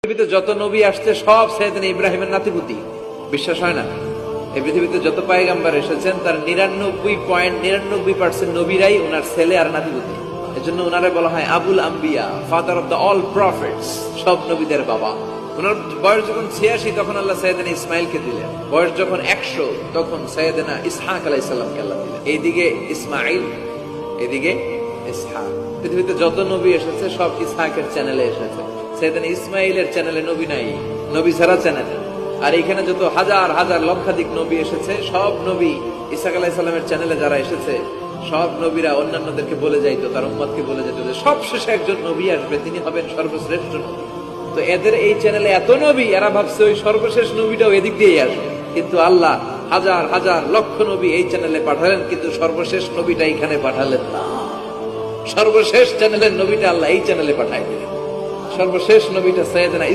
পৃথিবীতে যত নবী আসছে সব সাইয়েদনা ইব্রাহিমের নাতিপুতি, বিশ্বাস হয় না? এই পৃথিবীতে যত পয়গম্বর এসেছেন তার 99.99% নবীরাই ওনার ছেলে আর নাতিপুতি। এজন্য ওনারে বলা হয় আবুল আম্বিয়া, father of the all prophets, সব নবীদের বাবা। ওনার বয়স যখন 86 তখন আল্লাহ সাইয়েদনা ইসমাইলকে দিলেন, বয়স যখন 100 তখন সাইয়েদনা ইসহাক আলাইহিস সালামকে আল্লাহ দিলেন। এইদিকে ইসমাইল, এদিকে ইসহাক। পৃথিবীতে যত নবী এসেছে সব ইসহাকের চ্যানেলে এসেছে, সাইয়েদনা ইসমাইলের চ্যানেলে নবী নাই, নবী ছাড়া চ্যানেল। আর এখানে যত হাজার হাজার লক্ষাধিক নবী এসেছে সব নবী ইসহাক আলাইহিস সালামের চ্যানেলে যারা এসেছে সব নবীরা অন্যান্যদেরকে বলে যাইতো, তার উম্মতকে বলে যেত যে সবশেষে একজন নবী আসবে, তিনি হবেন সর্বশ্রেষ্ঠ নবী। তো এদের এই চ্যানেলে এত নবী, এরা ভাবছে ওই সর্বশেষ নবীটাও এদিক দিয়েই আসবে, কিন্তু আল্লাহ হাজার হাজার লক্ষ নবী এই চ্যানেলে পাঠালেন, কিন্তু সর্বশেষ নবীটা এখানে পাঠালেন না। সর্বশেষ চ্যানেলের নবীটা আল্লাহ এই চ্যানেলে পাঠাই দিলেন। সর্বশেষ নবীটা সাইয়েদনা